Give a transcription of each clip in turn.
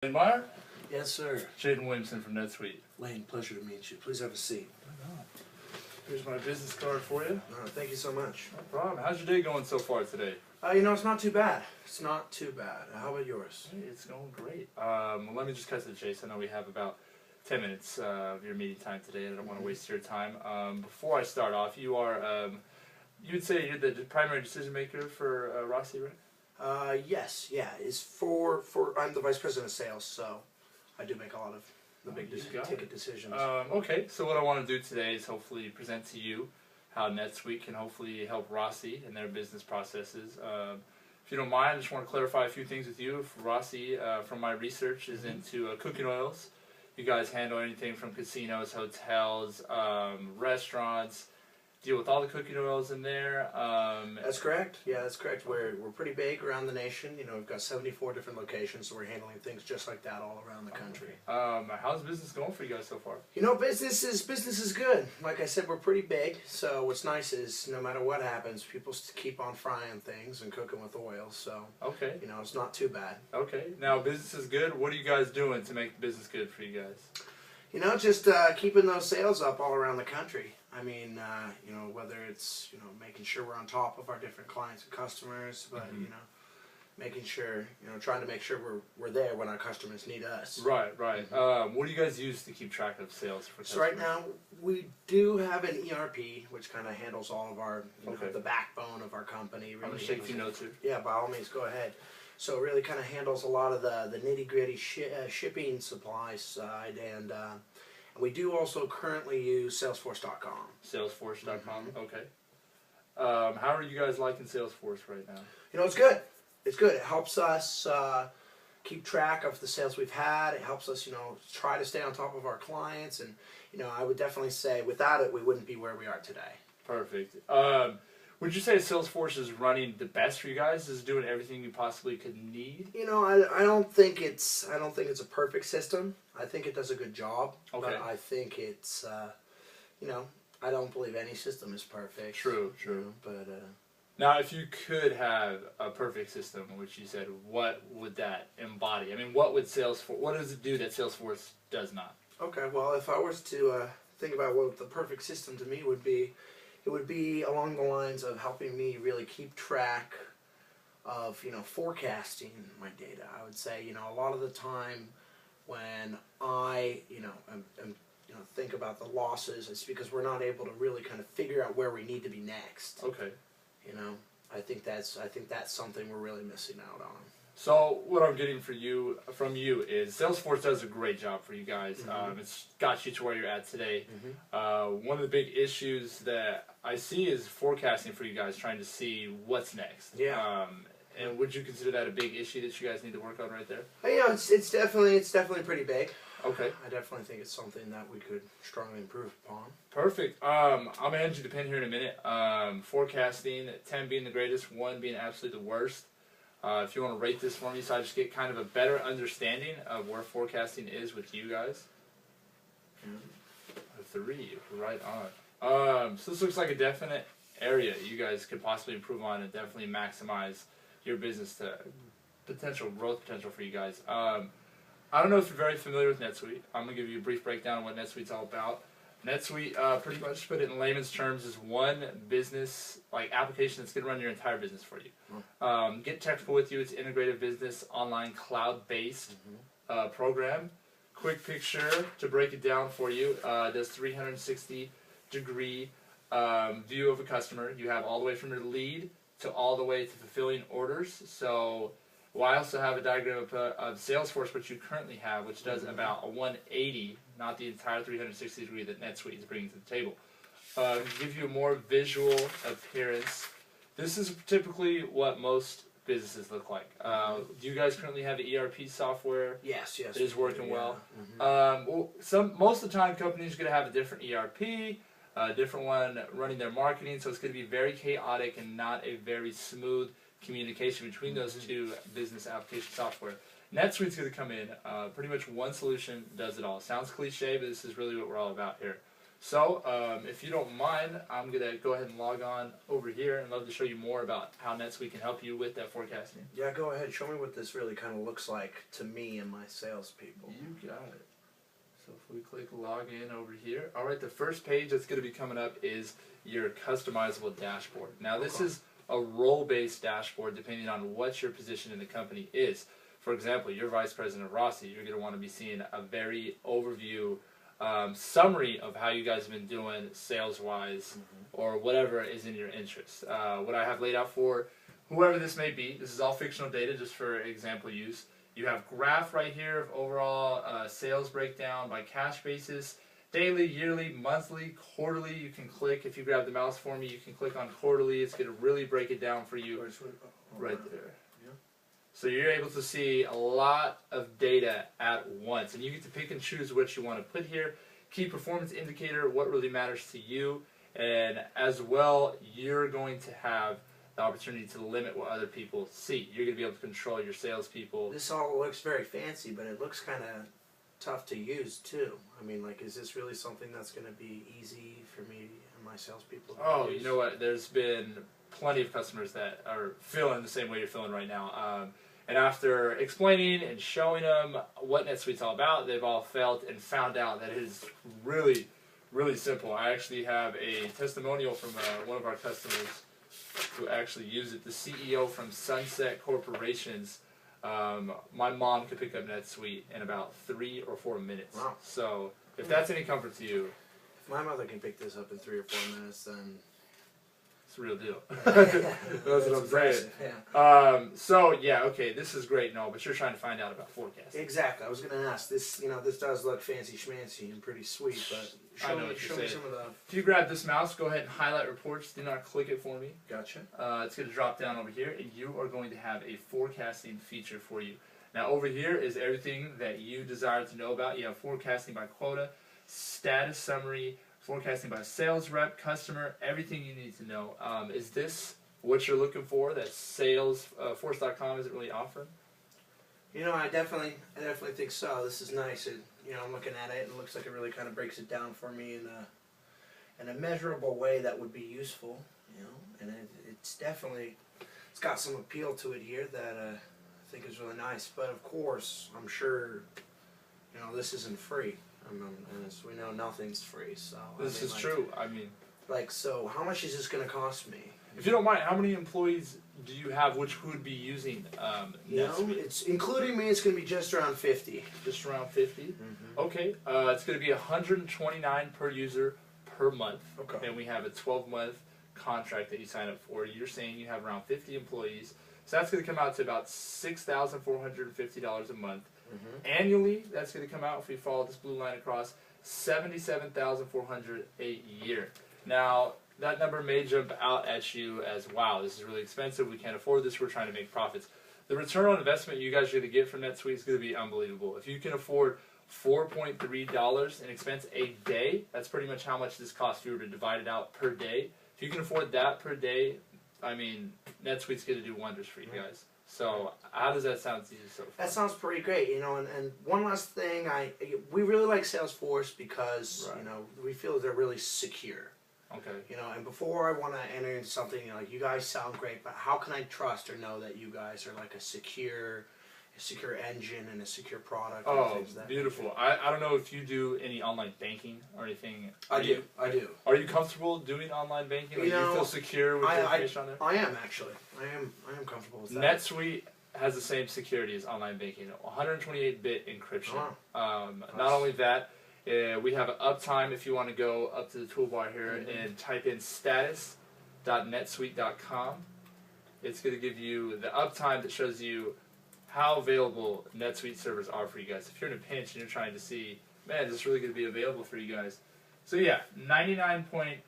Lane Meyer? Yes, sir. Jadon Williamson from NetSuite. Lane, pleasure to meet you. Please have a seat. Here's my business card for you. Thank you so much. No problem. How's your day going so far today? It's not too bad. It's not too bad. How about yours? Hey, it's going great. Let me just cut to the chase. I know we have about 10 minutes of your meeting time today, and I don't want to waste your time. Before I start off, you would say you're the primary decision maker for Rossi, right? Yes, yeah. I'm the vice president of sales, so I do make a lot of the big ticket decisions. Okay, so what I want to do today is hopefully present to you how NetSuite can hopefully help Rossi in their business processes. If you don't mind, I just want to clarify a few things with you. If Rossi, from my research, is into cooking oils. You guys handle anything from casinos, hotels, restaurants, deal with all the cooking oils in there. That's correct. Yeah, that's correct. We're pretty big around the nation. You know, we've got 74 different locations, so we're handling things just like that all around the country. How's business going for you guys so far? You know, business is good. Like I said, we're pretty big. So what's nice is no matter what happens, people keep on frying things and cooking with oil. So okay, you know, it's not too bad. Okay, now business is good. What are you guys doing to make business good for you guys? You know, just keeping those sales up all around the country. I mean, you know, whether it's, you know, making sure we're on top of our different clients and customers, but, you know, making sure, you know, trying to make sure we're there when our customers need us. Right, right. What do you guys use to keep track of sales for customers? So right now, we do have an ERP, which kind of handles all of our, you know, the backbone of our company. Really I'm going to take a few notes here. Yeah, by all means, go ahead. So it really kind of handles a lot of the nitty-gritty shipping supply side, and we do also currently use Salesforce.com. Salesforce.com, okay. How are you guys liking Salesforce right now? You know, it's good. It's good. It helps us keep track of the sales we've had. It helps us, you know, try to stay on top of our clients. And, you know, I would definitely say without it, we wouldn't be where we are today. Perfect. Would you say Salesforce is running the best for you guys? Is it doing everything you possibly could need? You know, I don't think it's a perfect system. I think it does a good job. Okay. But I think it's you know, I don't believe any system is perfect. True, true. You know, but now, if you could have a perfect system, which you said, what would that embody? I mean, what would Salesforce? What does it do that Salesforce does not? Okay. Well, if I was to think about what the perfect system to me would be, it would be along the lines of helping me really keep track of, you know, forecasting my data. I would say, you know, a lot of the time when I, you know, you know, think about the losses, it's because we're not able to really kind of figure out where we need to be next. Okay. You know, I think that's something we're really missing out on. So what I'm getting from you is Salesforce does a great job for you guys. It's got you to where you're at today. One of the big issues that I see is forecasting for you guys, trying to see what's next. Yeah. And would you consider that a big issue that you guys need to work on right there? You know, it's definitely pretty big. Okay. I definitely think it's something that we could strongly improve upon. Perfect. I'm going to hand you the pen here in a minute. Forecasting, 10 being the greatest, 1 being absolutely the worst. If you want to rate this for me so I just get kind of a better understanding of where forecasting is with you guys. A 3, right on. So this looks like a definite area you guys could possibly improve on and definitely maximize your business to growth potential for you guys. I don't know if you're very familiar with NetSuite. I'm going to give you a brief breakdown of what NetSuite's all about. NetSuite, pretty much put it in layman's terms, is one business application that's going to run your entire business for you. Get technical with you. It's an integrated business, online, cloud-based program. Quick picture to break it down for you. Does 360-degree view of a customer. You have all the way from your lead to all the way to fulfilling orders. So I also have a diagram of Salesforce, which you currently have, which does about a 180, not the entire 360 degree that NetSuite is bringing to the table. To give you a more visual appearance, this is typically what most businesses look like. Do you guys currently have the ERP software? Yes. It is working well. Most of the time, companies are going to have a different ERP, a different one running their marketing, so it's going to be very chaotic and not a very smooth communication between those two business application software. NetSuite's going to come in, pretty much one solution does it all. Sounds cliche, but this is really what we're all about here. So, if you don't mind, I'm going to go ahead and log on over here and love to show you more about how NetSuite can help you with that forecasting. Yeah, go ahead. Show me what this really kind of looks like to me and my salespeople. You got it. So if we click log in over here, all right, the first page that's going to be coming up is your customizable dashboard. Now this is a role-based dashboard depending on what your position in the company is. For example, you're Vice President of Rossi, you're going to want to be seeing a very overview summary of how you guys have been doing sales-wise or whatever is in your interest. What I have laid out for whoever this may be, this is all fictional data just for example use. You have graph right here of overall sales breakdown by cash basis, daily, yearly, monthly, quarterly. You can click, if you grab the mouse for me, you can click on quarterly. It's going to really break it down for you right there. So you're able to see a lot of data at once, and you get to pick and choose what you want to put here. Key performance indicator, what really matters to you, and as well, you're going to have the opportunity to limit what other people see. You're going to be able to control your salespeople. This all looks very fancy, but it looks kind of tough to use too. I mean, like, is this really something that's going to be easy for me and my salespeople to use? You know what? There's been plenty of customers that are feeling the same way you're feeling right now. And after explaining and showing them what NetSuite's all about, they've all felt and found out that it is really, really simple. I actually have a testimonial from one of our customers who actually used it. The CEO from Sunset Corporations. My mom could pick up NetSuite in about 3 or 4 minutes. Wow. So if that's any comfort to you, if my mother can pick this up in 3 or 4 minutes, then it's a real deal. That's what I'm saying. Yeah. So yeah, okay, this is great and all, but you're trying to find out about forecasting. Exactly. I was going to ask this. This does look fancy schmancy and pretty sweet, but show me some of the. If you grab this mouse, go ahead and highlight reports. Do not click it for me. Gotcha. It's going to drop down over here, and you are going to have a forecasting feature for you. Now over here is everything that you desire to know about. You have forecasting by quota, status summary, forecasting by sales rep, customer, everything you need to know. Is this what you're looking for that Salesforce.com isn't really offering? I definitely think so. This is nice. I'm looking at it. It looks like it really kind of breaks it down for me in a measurable way that would be useful. And it's got some appeal to it here that I think is really nice. But of course, I'm sure this isn't free. And as we know, nothing's free. So this is true. I mean, so how much is this going to cost me? If you don't mind, how many employees do you have which would be using NetSuite? It's including me. It's going to be just around 50. Just around 50. Okay. It's going to be $129 per user per month. Okay. And we have a 12-month contract that you sign up for. You're saying you have around 50 employees, so that's going to come out to about $6,450 a month. Annually, that's going to come out, if we follow this blue line across, $77,400 a year. Now, that number may jump out at you as, wow, this is really expensive, we can't afford this, we're trying to make profits. The return on investment you guys are going to get from NetSuite is going to be unbelievable. If you can afford $4.3 in expense a day, that's pretty much how much this costs if you were to divide it out per day. If you can afford that per day, I mean, NetSuite's going to do wonders for you guys. So how does that sound to you so far? That sounds pretty great, and one last thing, we really like Salesforce because we feel they're really secure. Okay. And before I want to enter into something, you guys sound great, but how can I trust or know that you guys are like a secure engine and a secure product? Oh, and things that beautiful. I don't know if you do any online banking or anything. I do. Are you comfortable doing online banking? Like, you feel secure with your information on there? I am actually. I am comfortable with that. NetSuite has the same security as online banking, 128-bit encryption. Not only that, we have an uptime if you want to go up to the toolbar here and type in status.netsuite.com. It's going to give you the uptime that shows you how available NetSuite servers are for you guys. If you're in a pinch and you're trying to see, man, is this really going to be available for you guys? So yeah, 99.98%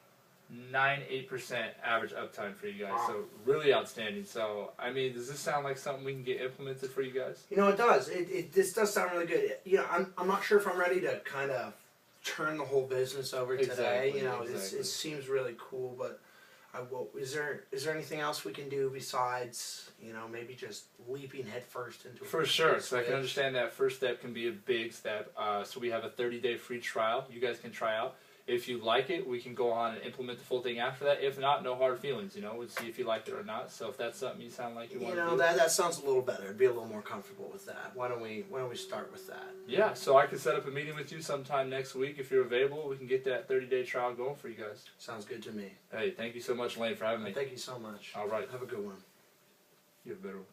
average uptime for you guys. Wow. So really outstanding. So, I mean, does this sound like something we can get implemented for you guys? It does. This does sound really good. I'm not sure if I'm ready to kind of turn the whole business over today. Exactly. It seems really cool, but is there anything else we can do besides maybe just leaping headfirst into it? For sure. So I can understand that first step can be a big step. So we have a 30-day free trial you guys can try out. If you like it, we can go on and implement the full thing after that. If not, no hard feelings. We'll see if you like it or not. So if that's something you sound like you want to do, that sounds a little better. I'd be a little more comfortable with that. Why don't we start with that? Yeah. So I can set up a meeting with you sometime next week if you're available. We can get that 30-day trial going for you guys. Sounds good to me. Hey, thank you so much, Lane, for having me. Thank you so much. All right. Have a good one. You have a better one.